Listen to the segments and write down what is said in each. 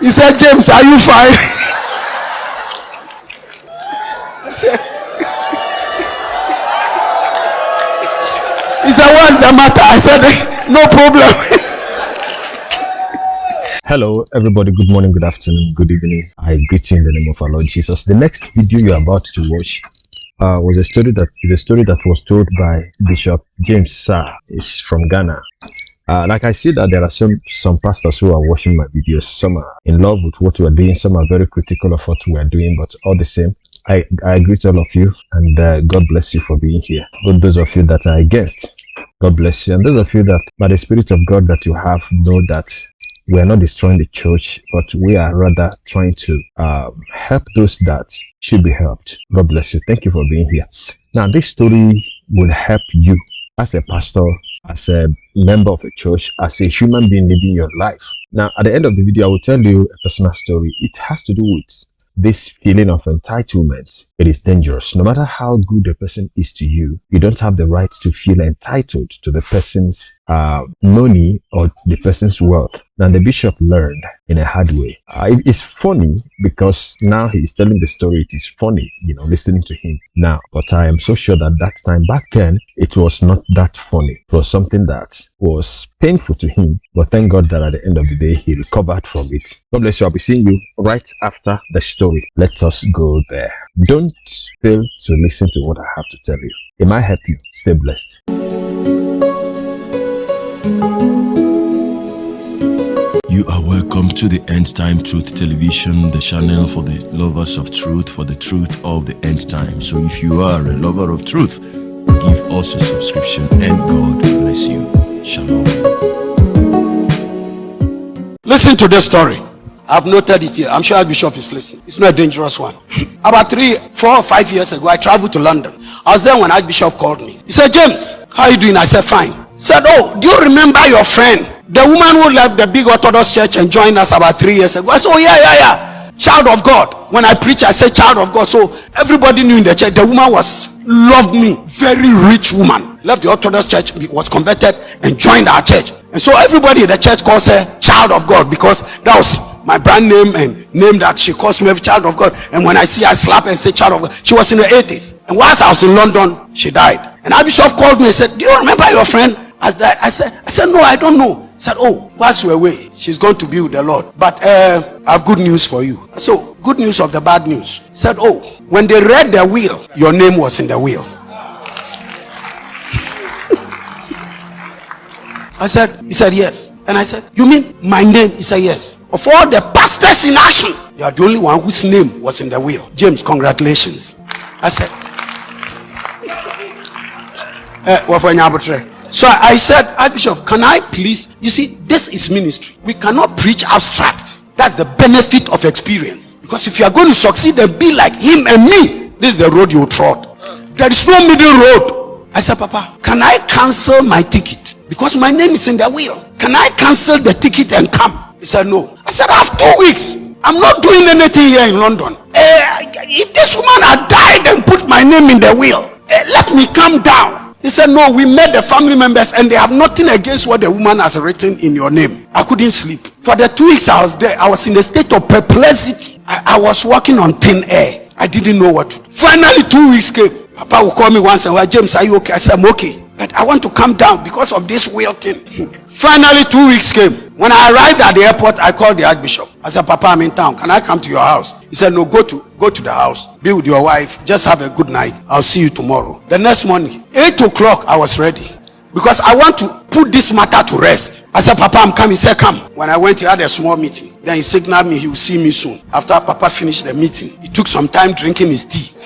He said, James, are you fine? I said, he said, what's the matter? I said, no problem. Hello, everybody. Good morning, good afternoon, good evening. I greet you in the name of our Lord Jesus. The next video you are about to watch was a story that was told by Bishop James Saah. It's from Ghana. Like I see that there are some pastors who are watching my videos. Some are in love with what we are doing. Some are very critical of what we are doing. But all the same, I greet all of you, and God bless you for being here. But those of you that are against, God bless you. And those of you that, by the Spirit of God that you have, know that we are not destroying the church, but we are rather trying to help those that should be helped. God bless you. Thank you for being here. Now, this story will help you as a pastor, as a member of a church, as a human being living your life. Now, at the end of the video, I will tell you a personal story. It has to do with this feeling of entitlement. It is dangerous. No matter how good a person is to you, you don't have the right to feel entitled to the person's money or the person's wealth. Now, the bishop learned in a hard way. It's funny because now he is telling the story. It is funny, listening to him now. But I am so sure that time back then, it was not that funny. It was something that was painful to him. But thank God that at the end of the day, he recovered from it. God bless you. I'll be seeing you right after the story. Let us go there. Don't fail to listen to what I have to tell you. It might help you. Stay blessed. You are welcome to the End Time Truth Television, the channel for the lovers of truth, for the truth of the end time. So if you are a lover of truth, give us a subscription and God bless you. Shalom. Listen to this story. I've noted it here. I'm sure Archbishop is listening. It's not a dangerous one. About 3, 4, or 5 years ago, I traveled to London. I was there when Archbishop called me. He said, James, how are you doing? I said, fine. He said, oh, do you remember your friend, the woman who left the big Orthodox church and joined us about 3 years ago? I said, oh, yeah. Child of God. When I preach, I said child of God. So everybody knew in the church. The woman loved me. Very rich woman. Left the Orthodox church, was converted and joined our church. And so everybody in the church calls her child of God because that was my brand name and name that she calls me every child of God. And when I see her, I slap and say child of God. She was in the 80s. And whilst I was in London, she died. And Archbishop called me and said, do you remember your friend has died? I said, no, I don't know. He said, oh, whilst we're away, she's going to be with the Lord. But I have good news for you. So, good news of the bad news. He said, oh, when they read the will, your name was in the will. He said, yes. And I said, you mean my name? He said, yes. Of all the pastors in action, you are the only one whose name was in the will. James, congratulations. I said, so I said, Archbishop, can I please? You see, this is ministry. We cannot preach abstract. That's the benefit of experience. Because if you are going to succeed and be like him and me, this is the road you trod. There is no middle road. I said, Papa, can I cancel my ticket? Because my name is in the will. Can I cancel the ticket and come? He said, no. I said, I have 2 weeks. I'm not doing anything here in London. If this woman had died and put my name in the will, let me come down. He said, no, we met the family members and they have nothing against what the woman has written in your name. I couldn't sleep. For the 2 weeks I was there, I was in a state of perplexity. I was walking on thin air. I didn't know what to do. Finally, 2 weeks came. Papa will call me once and, well, James, are you okay? I said, I'm okay. But I want to come down because of this will thing. Finally, 2 weeks came. When I arrived at the airport, I called the Archbishop. I said, Papa, I'm in town. Can I come to your house? He said, no, go to the house. Be with your wife. Just have a good night. I'll see you tomorrow. The next morning, 8 o'clock, I was ready. Because I want to put this matter to rest. I said, Papa, I'm coming. He said, come. When I went, he had a small meeting. Then he signaled me he will see me soon. After Papa finished the meeting, he took some time drinking his tea.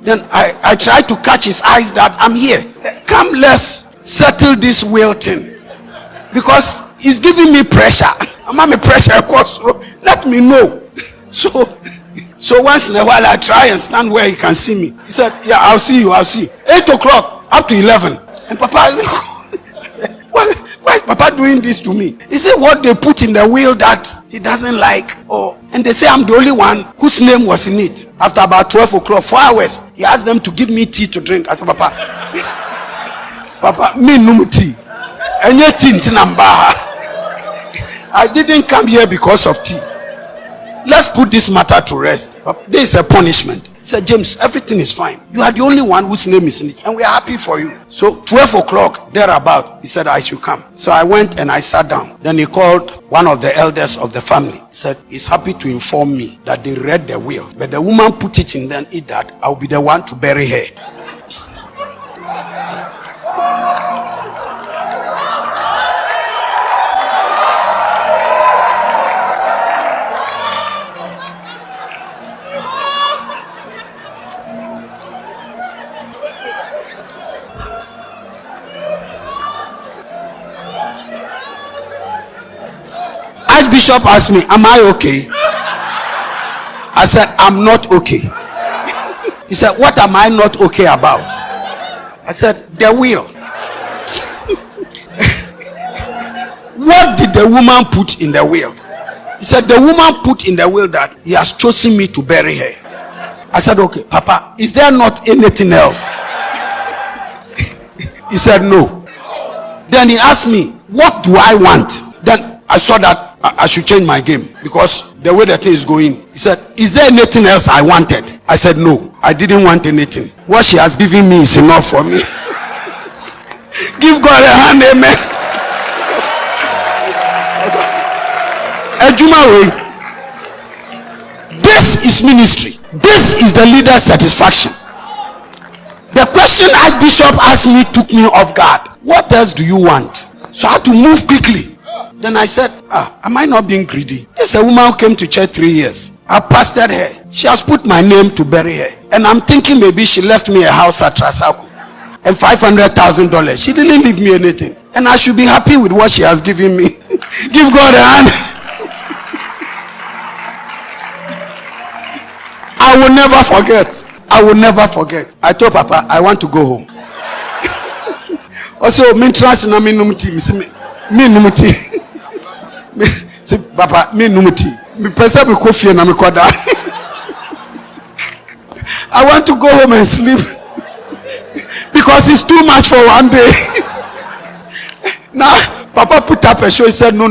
Then I tried to catch his eyes that I'm here. Come, let's settle this will thing. Because he's giving me pressure. I'm under pressure, of course. Let me know. So once in a while I try and stand where he can see me. He said, yeah, I'll see you. 8 o'clock up to 11. And Papa said, why is Papa doing this to me? He said, what they put in the will that he doesn't like. And they say I'm the only one whose name was in it. After about 12 o'clock, 4 hours, he asked them to give me tea to drink. I said, Papa, me no tea. And yet tea number. I didn't come here because of tea. Let's put this matter to rest. There is a punishment. He said, James, everything is fine. You are the only one whose name is in it, and we are happy for you. So 12 o'clock, thereabout, he said, I should come. So I went and I sat down. Then he called one of the elders of the family. He said, he's happy to inform me that they read the will, but the woman put it in then it that I'll be the one to bury her. Archbishop asked me, am I okay? I said, I'm not okay. He said, what am I not okay about? I said, the will. What did the woman put in the will? He said, the woman put in the will that he has chosen me to bury her. I said, okay, Papa, is there not anything else? He said, no. Then he asked me, what do I want? Then I saw that I should change my game because the way the thing is going. He said, is there anything else I wanted? I said, no, I didn't want anything. What she has given me is enough for me. Give God a hand, amen. This is ministry. This is the leader's satisfaction. The question Archbishop asked me took me off guard. What else do you want? So I had to move quickly. Then I said, am I not being greedy? There's a woman who came to church 3 years. I pastored her. She has put my name to bury her. And I'm thinking maybe she left me a house at Trasaco and $500,000. She didn't leave me anything. And I should be happy with what she has given me. Give God a hand. I will never forget. I will never forget. I told Papa, I want to go home. Also, me trust na me numti. Me numti. Say, Papa, me numti. Me pesa be coffee na me kwada. I want to go home and sleep because it's too much for one day. Now, Papa put up a show. He said, no.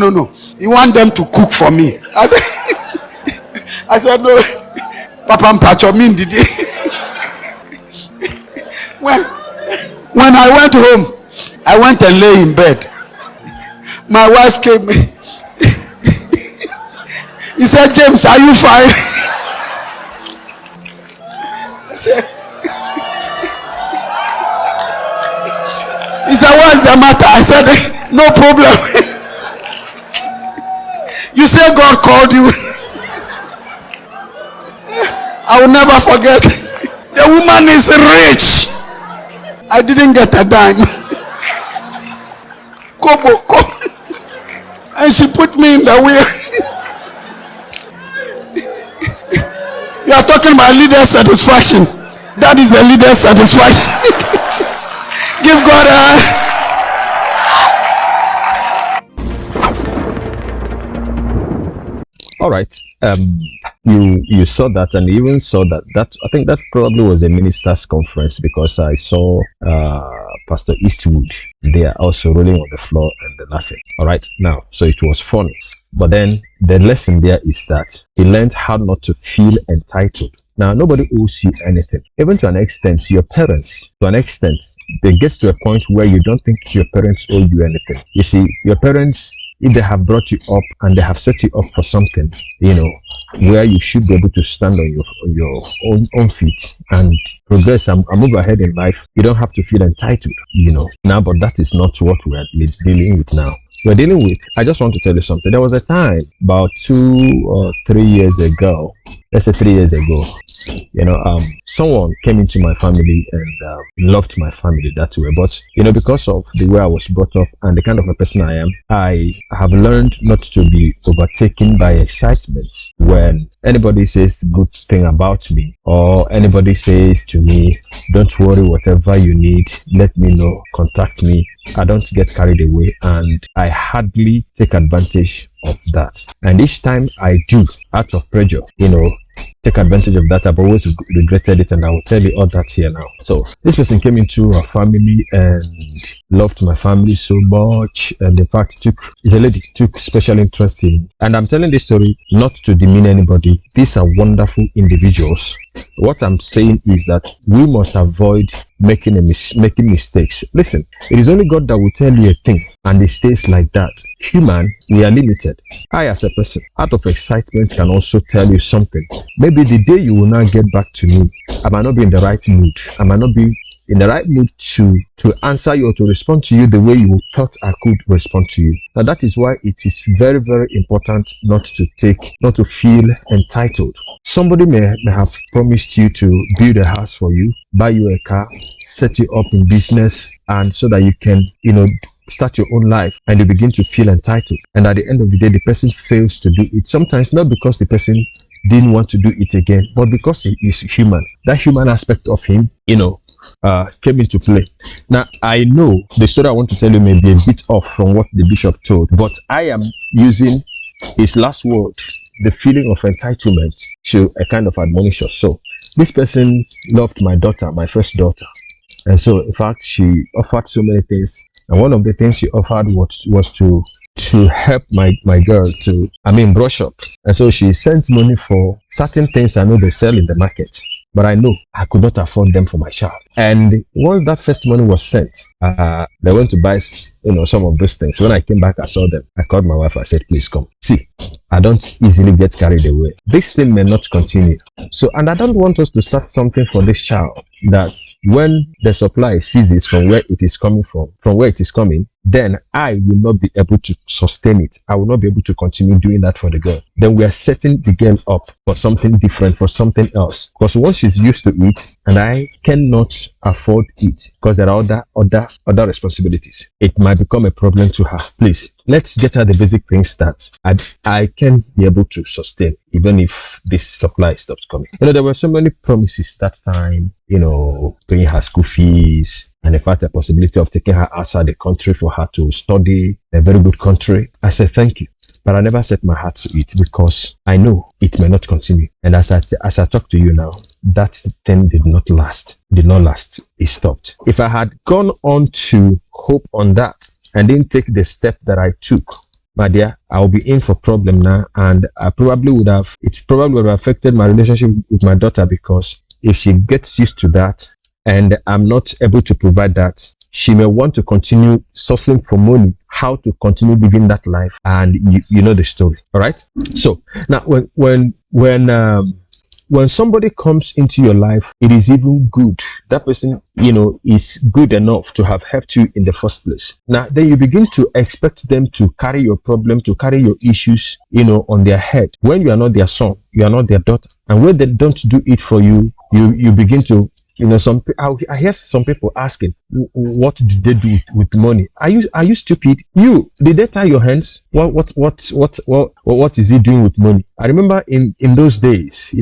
He want them to cook for me. I said, no. Papa mpacho me did it. When I went home, I went and lay in bed. My wife came. He said, James, are you fine? I said, he said, what's the matter? I said, no problem. You say God called you. I will never forget. The woman is rich. I didn't get a dime. Kobo. And she put me in the wheel. You are talking about leader satisfaction. That is the leader satisfaction. Give God a hand. All right. You saw that, and you even saw that I think that probably was a ministers' conference, because I saw Pastor Eastwood. They are also rolling on the floor and they're laughing. All right. Now, so it was funny. But then the lesson there is that he learned how not to feel entitled. Now, nobody owes you anything. Even to an extent, your parents, to an extent, they get to a point where you don't think your parents owe you anything. You see, your parents, if they have brought you up and they have set you up for something, where you should be able to stand on your own feet and progress and move ahead in life, you don't have to feel entitled, Now, but that is not what we are dealing with now. We're dealing with, I just want to tell you something. There was a time about 2 or 3 years ago, let's say 3 years ago, someone came into my family and loved my family that way. But, because of the way I was brought up and the kind of a person I am, I have learned not to be overtaken by excitement when anybody says good thing about me, or anybody says to me, don't worry, whatever you need, let me know, contact me. I don't get carried away, and I hardly take advantage of that. And each time I do, out of pressure, take advantage of that. I've always regretted it, and I will tell you all that here now. So this person came into our family and loved my family so much, and in fact is a lady took special interest in. And I'm telling this story not to demean anybody. These are wonderful individuals. What I'm saying is that we must avoid making mistakes. Listen, it is only God that will tell you a thing, and it stays like that. Human, we are limited. I, as a person, out of excitement, can also tell you something. Maybe the day you will not get back to me, I might not be in the right mood. I might not be in the right mood to answer you or to respond to you the way you thought I could respond to you. Now that is why it is very, very important not to feel entitled. Somebody may have promised you to build a house for you, buy you a car, set you up in business, and so that you can, start your own life, and you begin to feel entitled. And at the end of the day, the person fails to do it. Sometimes not because the person didn't want to do it again, but because he is human. That human aspect of him, came into play. Now, I know the story I want to tell you may be a bit off from what the bishop told, but I am using his last word, the feeling of entitlement, to a kind of admonition. So this person loved my daughter, my first daughter. And so, in fact, she offered so many things. And one of the things she offered was to help my girl to, brush up. And so she sent money for certain things I know they sell in the market, but I know I could not afford them for my child. And once that first money was sent, they went to buy, some of those things. When I came back, I saw them. I called my wife. I said, please come. See, I don't easily get carried away. This thing may not continue. So, and I don't want us to start something for this child that when the supply ceases from where it is coming from where it is coming, then I will not be able to sustain it. I will not be able to continue doing that for the girl. Then we are setting the girl up for something different, for something else. Because once she's used to it, and I cannot afford it because there are other responsibilities, it might become a problem to her. Please, let's get her the basic things that I can be able to sustain, even if this supply stops coming. There were so many promises that time, paying her school fees, and in fact, a possibility of taking her outside the country for her to study in a very good country. I said, thank you. But I never set my heart to it because I know it may not continue. And as I talk to you now, that thing did not last. It stopped. If I had gone on to hope on that and didn't take the step that I took, my dear, I'll be in for problem now, and it probably would have affected my relationship with my daughter, because if she gets used to that and I'm not able to provide that, she may want to continue sourcing for money, how to continue living that life, and you know the story. All right. So now when somebody comes into your life, it is even good. That person, is good enough to have helped you in the first place. Now, then you begin to expect them to carry your problem, to carry your issues, on their head. When you are not their son, you are not their daughter. And when they don't do it for you, you begin to, I hear some people asking, what do they do with money? Are you stupid? Did they tie your hands? What is he doing with money? I remember in those days,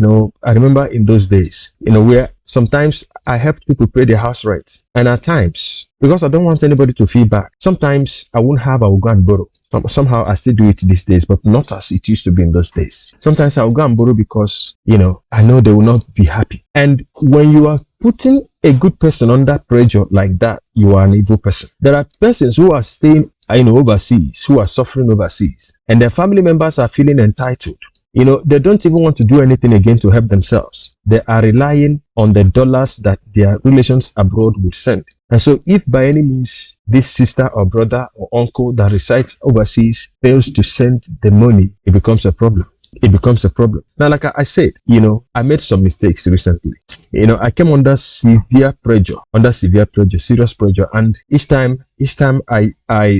where sometimes I helped people pay their house rent. And at times, because I don't want anybody to feel bad, sometimes I won't have, I will go and borrow. Somehow I still do it these days, but not as it used to be in those days. Sometimes I will go and borrow because, I know they will not be happy. And when you are putting a good person under pressure like that, you are an evil person. There are persons who are staying, overseas, who are suffering overseas, and their family members are feeling entitled. They don't even want to do anything again to help themselves. They are relying on the dollars that their relations abroad would send. And so if by any means this sister or brother or uncle that resides overseas fails to send the money, it becomes a problem. Now, like I said, I made some mistakes recently. I came under severe pressure, serious pressure. And each time I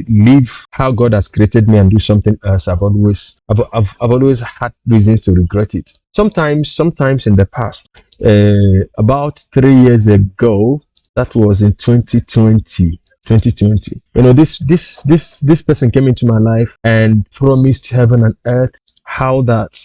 leave how God has created me and do something else, I've always had reasons to regret it. Sometimes in the past, about 3 years ago, that was in 2020. This person came into my life and promised heaven and earth, how that,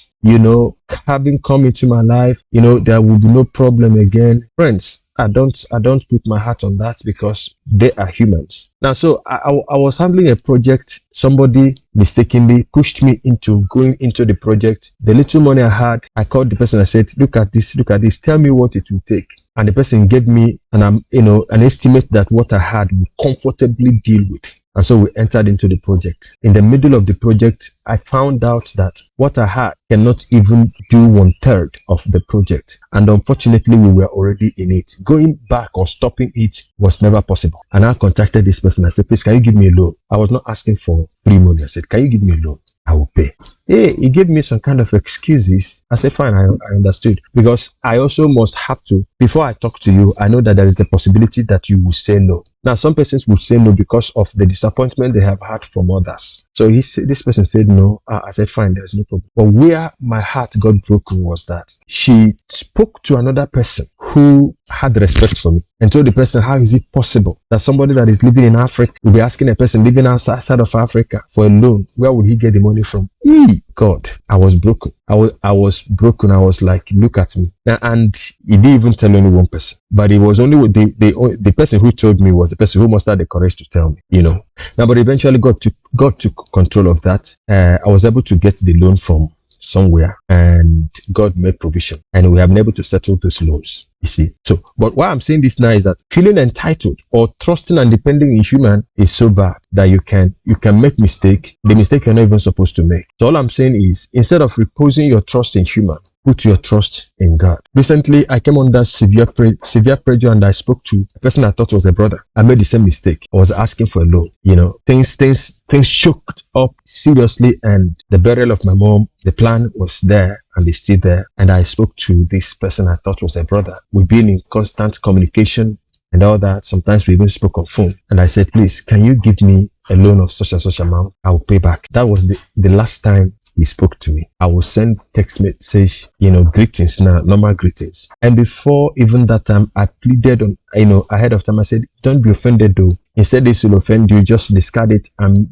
having come into my life, there will be no problem again. Friends, I don't put my heart on that because they are humans. Now, so I was handling a project. Somebody mistakenly pushed me into going into the project. The little money I had, I called the person. I said, look at this, tell me what it will take. And the person gave me an estimate that what I had would comfortably deal with. And so we entered into the project. In the middle of the project, I found out that what I had cannot even do 1/3 of the project. And unfortunately, we were already in it. Going back or stopping it was never possible. And I contacted this person. I said, please, can you give me a loan? I was not asking for free money. I said, can you give me a loan? I will pay. Hey, he gave me some kind of excuses. I said, fine, I understood. Because I also must have to, before I talk to you, I know that there is the possibility that you will say no. Now, some persons would say no because of the disappointment they have had from others. So this person said no. I said, fine, there's no problem. But where my heart got broken was that she spoke to another person who had respect for me and told the person, how is it possible that somebody that is living in Africa will be asking a person living outside of Africa for a loan? Where would he get the money from? God, I was broken. I was broken. I was like, look at me. And he didn't even tell only one person, but it was only the person who told me was the person who mustered the courage to tell me, Now, but eventually got to control of that. I was able to get the loan from somewhere, and God made provision, and we have been able to settle those loans. You see, so but why I'm saying this now is that feeling entitled or trusting and depending in human is so bad that you can make mistake, the mistake you're not even supposed to make. So all I'm saying is, instead of reposing your trust in human, put your trust in God. Recently, I came under severe pressure, and I spoke to a person I thought was a brother. I made the same mistake. I was asking for a loan. Things choked up seriously, and the burial of my mom, the plan was there and it's still there. And I spoke to this person I thought was a brother. We've been in constant communication and all that. Sometimes we even spoke on phone. And I said, please, can you give me a loan of such and such amount? I will pay back. That was the last time he spoke to me. I will send text message, greetings now, normal greetings. And before even that time, I pleaded on, ahead of time, I said, don't be offended though. Instead, this will offend you, just discard it and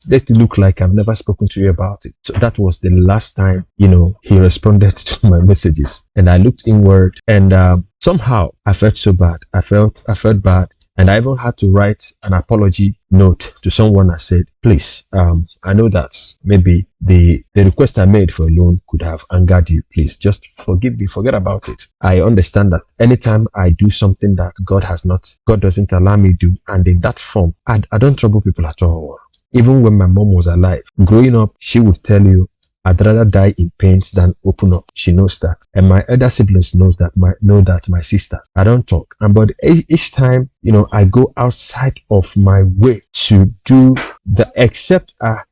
let it look like I've never spoken to you about it. So that was the last time, he responded to my messages. And I looked inward, and somehow I felt so bad. I felt bad. And I even had to write an apology note to someone. I said, please, I know that maybe the request I made for a loan could have angered you. Please just forgive me, forget about it. I understand that anytime I do something that God doesn't allow me to do, and in that form, I don't trouble people at all. Even when my mom was alive, growing up, she would tell you, I'd rather die in pains than open up. She knows that. And my elder siblings know that, my sisters. I don't talk. But each time, I go outside of my way to do except at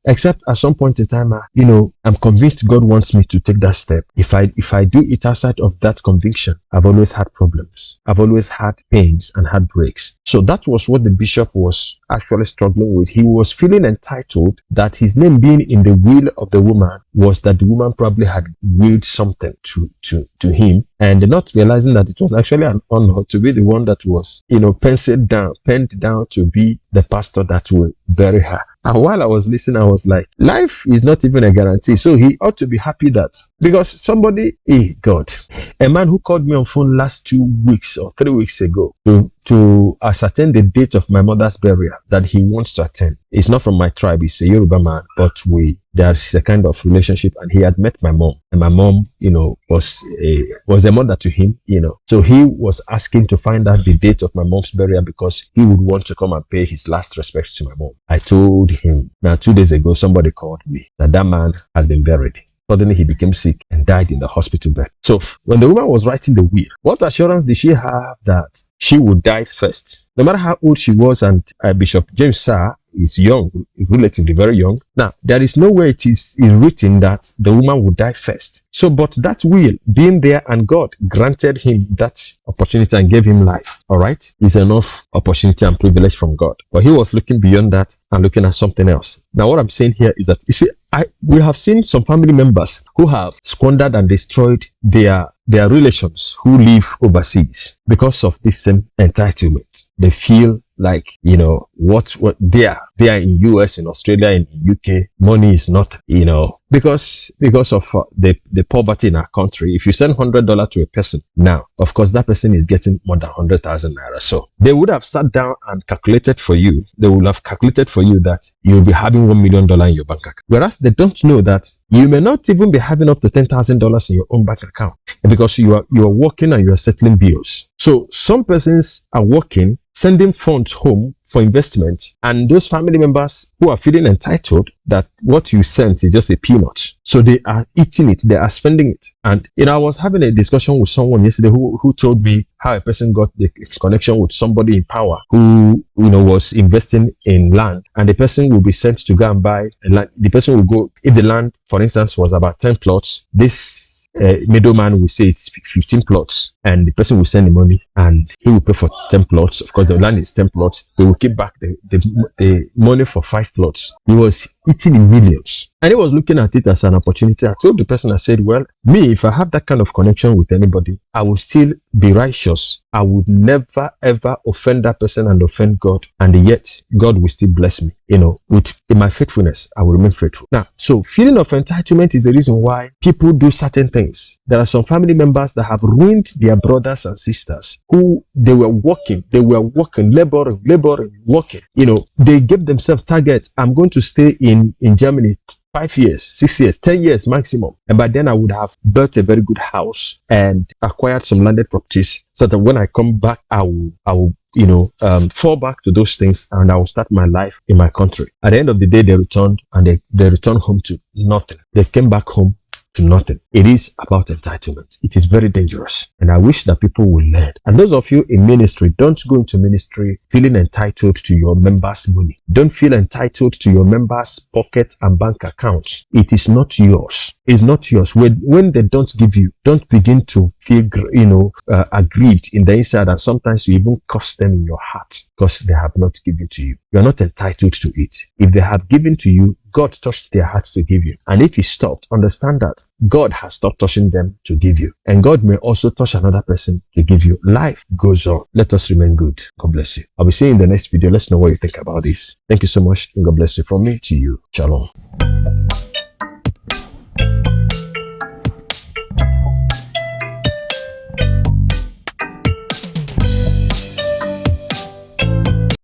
some point in time, I'm convinced God wants me to take that step. If I do it outside of that conviction, I've always had problems. I've always had pains and heartbreaks. So that was what the bishop was actually struggling with. He was feeling entitled that his name being in the will of the woman was that the woman probably had willed something to him, and not realizing that it was actually an honor to be the one that was, penned down to be the pastor that will bury her. And while I was listening, I was like, life is not even a guarantee. So he ought to be happy that, because somebody, God, a man who called me on phone last 2 weeks or 3 weeks ago to ascertain the date of my mother's burial that he wants to attend. It's not from my tribe. He's a Yoruba man, but there's a kind of relationship, and he had met my mom, and my mom, was a mother to him, So he was asking to find out the date of my mom's burial because he would want to come and pay his last respects to my mom. I told him, now 2 days ago, somebody called me that man has been buried. Suddenly he became sick and died in the hospital bed. So when the woman was writing the will, what assurance did she have that she would die first? No matter how old she was, and Bishop James Saah is young, relatively very young. Now, there is no way it is written that the woman would die first. So, but that will being there, and God granted him that opportunity and gave him life, all right, is enough opportunity and privilege from God. But he was looking beyond that and looking at something else. Now, what I'm saying here is that, you see, we have seen some family members who have squandered and destroyed their relations who live overseas because of this same entitlement. They feel like, what they are in US, in Australia, in UK, money is not, because of the poverty in our country. If you send $100 to a person now, of course that person is getting more than 100,000 naira. So they would have sat down and calculated for you. They would have calculated for you that you'll be having $1 million in your bank account, whereas they don't know that you may not even be having up to $10,000 in your own bank account, because you are working and you are settling bills. So some persons are working, sending funds home for investment, and those family members who are feeling entitled that what you sent is just a peanut, so they are eating it, they are spending it. And I was having a discussion with someone yesterday who told me how a person got the connection with somebody in power who was investing in land, and the person will be sent to go and buy a land. The person will go, if the land, for instance, was about 10 plots, this middleman will say it's 15 plots, and the person will send the money and he will pay for 10 plots. Of course, the land is 10 plots. They will keep back the money for 5 plots. He was eating in millions, and he was looking at it as an opportunity. I told the person, I said, well, me, if I have that kind of connection with anybody, I will still be righteous. I would never ever offend that person and offend God, and yet God will still bless me. In my faithfulness, I will remain faithful. Now, so feeling of entitlement is the reason why people do certain things. There are some family members that have ruined their brothers and sisters who they were working, laboring, working. They gave themselves targets. I'm going to stay in Germany 5 years, 6 years, 10 years maximum. And by then I would have built a very good house and acquired some landed properties, so that when I come back, I will fall back to those things, and I will start my life in my country. At the end of the day, they returned, and they returned home to nothing. They came back home to nothing. It is about entitlement. It is very dangerous, and I wish that people will learn. And those of you in ministry, don't go into ministry feeling entitled to your members' money. Don't feel entitled to your members' pockets and bank accounts. It is not yours. It's not yours. When they don't give you, don't begin to feel aggrieved in the inside, and sometimes you even curse them in your heart because they have not given to you. You are not entitled to it. If they have given to you, God touched their hearts to give you. And if he stopped, understand that God has stopped touching them to give you. And God may also touch another person to give you. Life goes on. Let us remain good. God bless you. I'll be seeing you in the next video. Let's know what you think about this. Thank you so much, and God bless you. From me to you. Shalom.